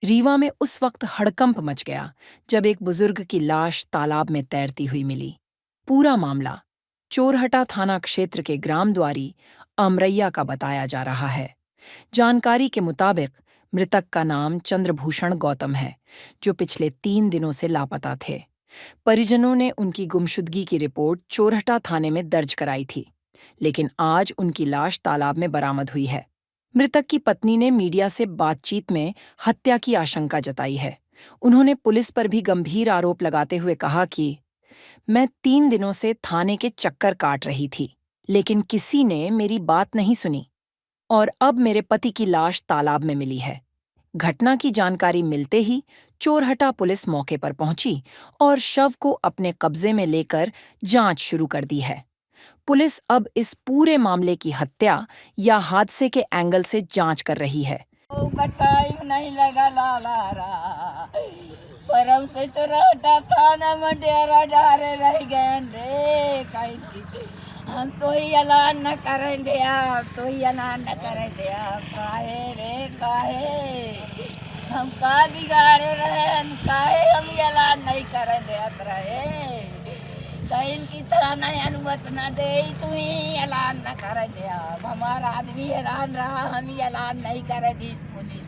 रीवा में उस वक्त हड़कंप मच गया जब एक बुजुर्ग की लाश तालाब में तैरती हुई मिली। पूरा मामला चोरहटा थाना क्षेत्र के ग्राम द्वारी अमरैया का बताया जा रहा है। जानकारी के मुताबिक मृतक का नाम चंद्रभूषण गौतम है, जो पिछले 3 दिनों से लापता थे। परिजनों ने उनकी गुमशुदगी की रिपोर्ट चोरहटा थाने में दर्ज कराई थी, लेकिन आज उनकी लाश तालाब में बरामद हुई है। मृतक की पत्नी ने मीडिया से बातचीत में हत्या की आशंका जताई है। उन्होंने पुलिस पर भी गंभीर आरोप लगाते हुए कहा कि मैं 3 दिनों से थाने के चक्कर काट रही थी, लेकिन किसी ने मेरी बात नहीं सुनी और अब मेरे पति की लाश तालाब में मिली है। घटना की जानकारी मिलते ही चोरहटा पुलिस मौके पर पहुंची और शव को अपने कब्जे में लेकर जांच शुरू कर दी है। पुलिस अब इस पूरे मामले की हत्या या हादसे के एंगल से जांच कर रही है। नहीं लगा लाला परम से चोरहटा थाना में डेरा डारे रह गए रे हम तो ही ऐलान न करेंगे आप तो ही ऐलान न करेंगे आप काहे रे काहे हम का बिगाड़े रहे काहे हम ऐलान नहीं करेंगे आप रहे कहीं की थाना अनुमति न दे तू ही ऐलान न करेंगे आप हमारा आदमी हैरान रहा हम ऐलान नहीं करेंगे पुलिस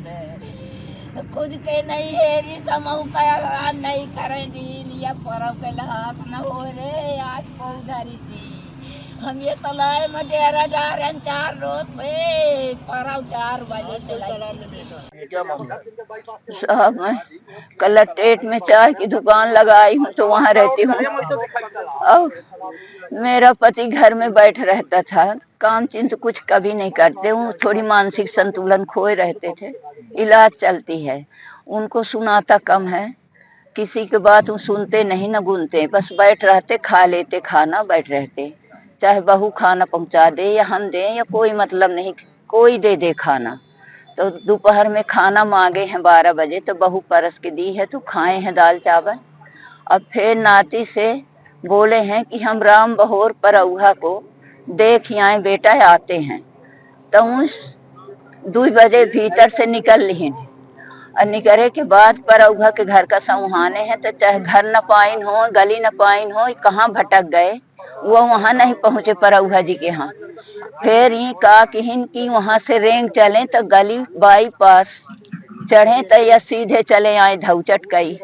खुद के नहीं है समूह का ऐलान नहीं करेंगे या परम के लाख न हो रे आज को उधारी थी हम ये तालाब में डेरा डार 4 रोज पे परम 4 बजे साहब मैं कलेक्ट्रेट में चाय की दुकान लगाई हूँ तो वहाँ रहती हूँ। और मेरा पति घर में बैठ रहता था, काम चिंत कुछ कभी नहीं करते हूँ, थोड़ी मानसिक संतुलन खोए रहते थे। इलाज चलती है, उनको सुनाता कम है, किसी की बात वो सुनते नहीं न गुनते, बस बैठ रहते, खा लेते खाना, बैठ रहते, चाहे बहू खाना पहुँचा दे या हम दें या कोई मतलब नहीं, कोई दे दे खाना। तो दोपहर में खाना मांगे हैं 12 बजे तो बहू परस के दी है तो खाए हैं दाल चावल। अब फिर नाती से बोले हैं कि हम राम बहोर परौहा को देख आए बेटा आते हैं, तो उस 2 बजे भीतर से निकल ली और निकले के बाद परौहा के घर का समुहाने हैं, तो चाहे घर न पाइन हो गली न पाइन हो, कहाँ भटक गए वो वहाँ नहीं पहुँचे परौहा जी के यहाँ। फिर ही का किहिन की वहाँ से रेंग चले तो गली बाईपास चढ़े तो या सीधे चले आए धौचट कई।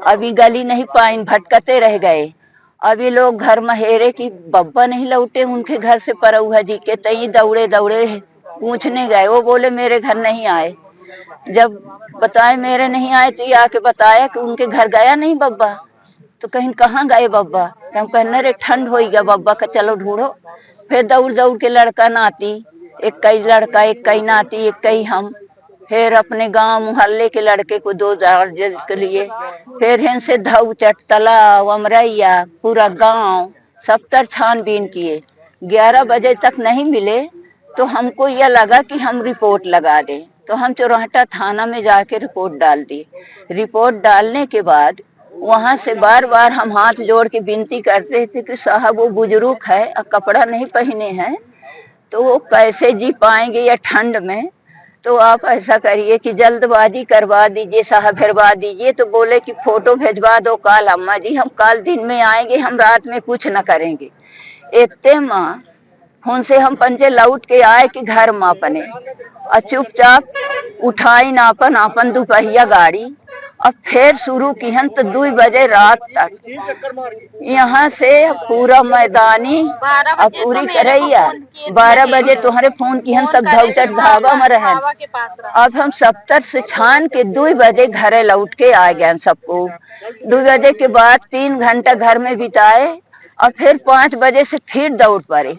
अभी गली नहीं पाइन, भटकते रह गए। अभी लोग घर महेरे की बब्बा नहीं लौटे उनके घर से परौहा जी के, तई दौड़े दौड़े पूछने गए, वो बोले मेरे घर नहीं आए। जब बताए मेरे नहीं आए तो ये आके बताया कि उनके घर गया नहीं बब्बा। तो कहीं कहाँ गए बब्बा, तो हम कहने रे ठंड हो गया बब्बा का, चलो ढूंढो। फिर दौड़ दौड़ के लड़का नाती, एक कई लड़का एक कई नाती एक कई हम, फिर अपने गांव मोहल्ले के लड़के को 2 दर्जन के लिए, फिर इनसे धौचट तालाब अमरैया पूरा गांव सब तर छानबीन किए। 11 बजे तक नहीं मिले तो हमको यह लगा कि हम रिपोर्ट लगा दें, तो हम चोरहटा थाना में जाके रिपोर्ट डाल दी। रिपोर्ट डालने के बाद वहां से बार बार हम हाथ जोड़ के विनती करते थे कि साहब वो बुजुर्ग है और कपड़ा नहीं पहने हैं तो वो कैसे जी पाएंगे या ठंड में, तो आप ऐसा करिए कि जल्दबाजी करवा दीजिए साहब, भिजवा दीजिए। तो बोले कि फोटो भेजवा दो काल अम्मा जी, हम काल दिन में आएंगे, हम रात में कुछ न करेंगे। इतने माँ उनसे हम पंजे लौट के आए कि घर माँ अपने और चुपचाप उठाई नापन आपन दोपहिया गाड़ी और फिर शुरू की हन तो 2 बजे रात तक यहाँ से पूरा मैदानी और पूरी करैया 12 बजे तुम्हारे फोन की हन तब धौचट धावा में रहे। अब हम 70 से छान के 2 बजे घरे लौट के आ गए सबको। 2 बजे के बाद 3 घंटा घर में बिताए और फिर 5 बजे से फिर दौड़ पड़े।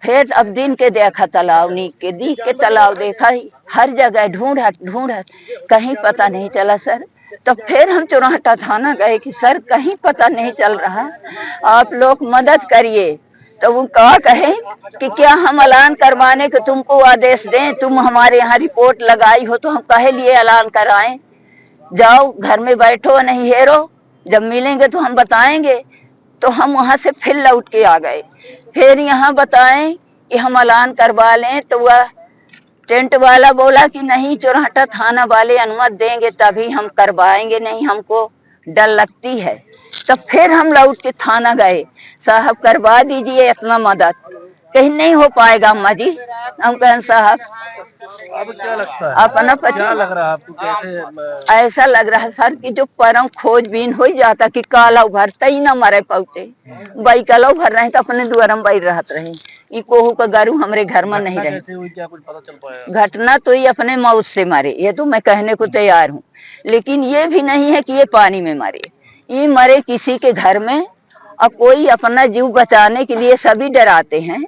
फिर अब दिन के देखा तालाब, नीक के दी के तालाब देखा, हर जगह ढूंढत कहीं पता नहीं चला सर। तो फिर हम चोरहटा थाना गए कि सर कहीं पता नहीं चल रहा, आप लोग मदद करिए। तो वो कहा कहे कि क्या हम ऐलान करवाने के तुमको आदेश दें, तुम हमारे यहाँ रिपोर्ट लगाई हो तो हम कहे लिए ऐलान कराएं, जाओ घर में बैठो नहीं हेरो, जब मिलेंगे तो हम बताएंगे। तो हम वहां से फिर लौट के आ गए, फिर यहाँ बताएं कि हम ऐलान करवा लें तो वह टेंट वाला बोला कि नहीं, चोरहटा थाना वाले अनुमति देंगे तभी हम करवाएंगे, नहीं हमको डर लगती है। तब फिर हम लौट के थाना गए, साहब करवा दीजिए इतना मदद। कहीं नहीं हो पाएगा अम्मा जी। हम कहें साहब अब क्या लगता है, अपना क्या लग रहा है आपको, कैसे ऐसा लग रहा है सर कि जो परम खोजबीन हो जाता कि काला भरता ही ना मरे पौते बाई काला भर रहे तो अपने द्वार में बैठ रहत रहे। ई कोहू का गरू हमरे घर में नहीं रहे। कैसे हुई, क्या कुछ पता चल पाया? घटना तो ये अपने मौत से मरे, ये तो मैं कहने को तैयार हूँ, लेकिन ये भी नहीं है कि ये पानी में मरे। ये मरे किसी के घर में, और कोई अपना जीव बचाने के लिए सभी डराते हैं,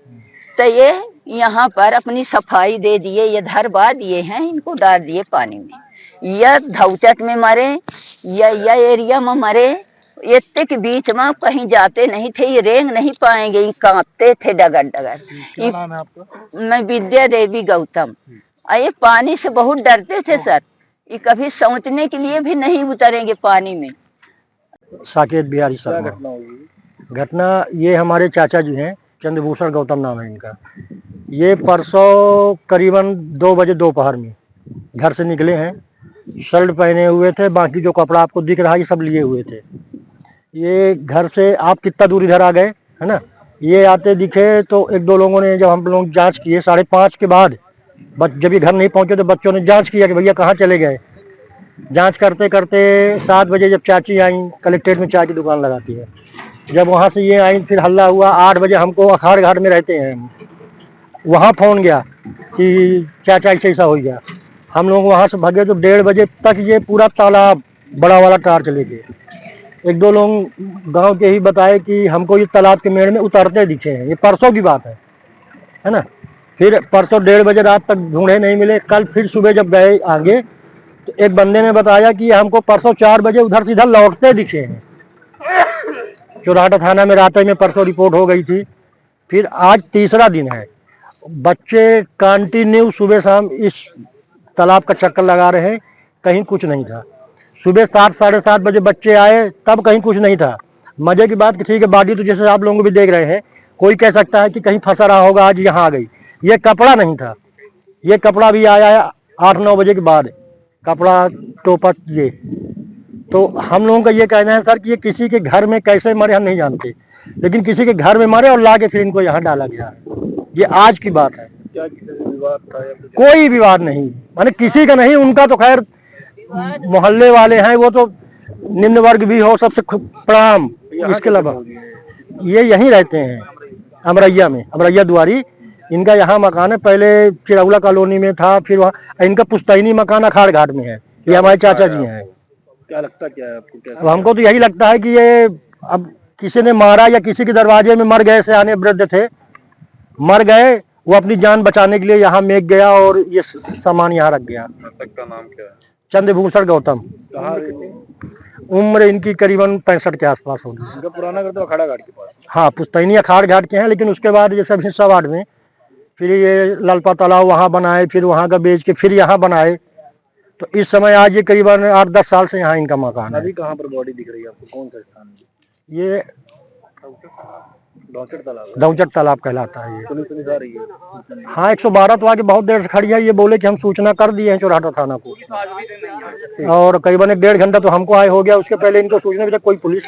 तो ये यहाँ पर अपनी सफाई दे दिए, ये धरवा दिए हैं, इनको डाल दिए पानी में। या धौचट में मरे या एरिया में मरे, इतने के बीच में कहीं जाते नहीं थे, ये रेंग नहीं पाएंगे, ये कांपते थे डगर डगर। क्या नाम है आपका? मैं विद्या देवी गौतम। ये पानी से बहुत डरते थे सर, ये कभी सोचने के लिए भी नहीं उतरेंगे पानी में। साकेत बिहारी क्या शर्मा। घटना हुई? घटना ये हमारे चाचा जी हैं, चंद्रभूषण गौतम नाम है इनका। ये परसों करीबन 2 बजे दोपहर में घर से निकले हैं, शर्ट पहने हुए थे, बाकी जो कपड़ा आपको दिख रहा है ये सब लिए हुए थे। ये घर से आप कितना दूर इधर आ गए है ना, ये आते दिखे तो एक दो लोगों ने, जब हम लोग जांच किए 5:30 के बाद, जब ये घर नहीं पहुंचे तो बच्चों ने जांच किया कि भैया कहाँ चले गए। जांच करते करते 7 बजे जब चाची आई, कलेक्ट्रेट में चाय की दुकान लगाती है, जब वहाँ से ये आई फिर हल्ला हुआ। 8 बजे हमको अखाड़ घाट में रहते हैं, वहाँ फोन गया कि चाचा ऐसा हो गया। हम लोग वहाँ से भागे तो 1:30 बजे तक ये पूरा तालाब बड़ा वाला टार्च लेके। एक दो लोग गांव के ही बताए कि हमको ये तालाब के मेड़ में उतरते दिखे हैं, ये परसों की बात है ना। फिर परसों 1:30 बजे रात तक ढूंढे नहीं मिले। कल फिर सुबह जब गए आगे तो एक बंदे ने बताया कि हमको परसों 4 बजे उधर से इधर लौटते दिखे हैं। चोरहटा थाना में रात में परसों रिपोर्ट हो गई थी। फिर आज तीसरा दिन है, बच्चे कंटिन्यू सुबह शाम इस तालाब का चक्कर लगा रहे हैं, कहीं कुछ नहीं था। सुबह 7 साढ़े 7 बजे बच्चे आए, तब कहीं कुछ नहीं था। मजे की बात कि ठीक है, बॉडी तो जैसे आप लोग भी देख रहे हैं, कोई कह सकता है कि कहीं फंसा रहा होगा, आज यहाँ आ गई। ये कपड़ा नहीं था, ये कपड़ा भी आया है 8-9 बजे के बाद, कपड़ा टोपा ये। तो हम लोगों का ये कहना है सर कि ये किसी के घर में कैसे मरे हम नहीं जानते, लेकिन किसी के घर में मरे और लाके फिर इनको यहाँ डाला गया। ये आज की बात है। क्या किसी से विवाद था या कुछ? कोई विवाद नहीं, माने किसी का नहीं। उनका तो खैर मोहल्ले वाले हैं, वो तो निम्न वर्ग भी हो, सबसे प्रणाम। इसके अलावा ये यहीं रहते हैं अमरैया में, अमरैया दुआरी इनका यहाँ मकान है। पहले चिरौला कॉलोनी में था, फिर वहाँ इनका पुश्तैनी मकान अखाड़ घाट में है। ये हमारे चाचा जी हैं। क्या लगता क्या है आपको, क्या? अब हमको तो यही लगता है कि ये अब किसी ने मारा या किसी के दरवाजे में मर गए, सियाने वृद्ध थे, मर गए, वो अपनी जान बचाने के लिए यहाँ मेघ गया और ये सामान यहाँ रख गया। का नाम क्या है? चंद्रभूषण गौतम। कहाँ? उम्र इनकी करीबन 65 के आसपास होगी। इनका पुराना घर तो अखाड़ा घाट के पास। हाँ, पुश्तैनी अखाड़ घाट के हैं, लेकिन उसके बाद ये सब हिस्सा वार्ड में, फिर ये लालपा तालाब वहाँ बनाए, फिर वहाँ का बेच के फिर यहाँ बनाए। तो इस समय आज ये करीबन 8-10 साल से यहाँ इनका मकान है। अभी कहाँ पर बॉडी दिख रही है आपको, कौन सा स्थान है? ये डॉक्टर तालाब है। दौचट तालाब कहलाता है ये। पुलिस पुलिस आ रही है? हाँ, 112 तो आके बहुत देर से खड़ी है। ये बोले कि हम सूचना कर दिए हैं चोरहटा थाना को, और करीबन 1-1.5 घंटा तो हमको आए हो गया। उसके पहले इनको सूचना भी तक कोई पुलिस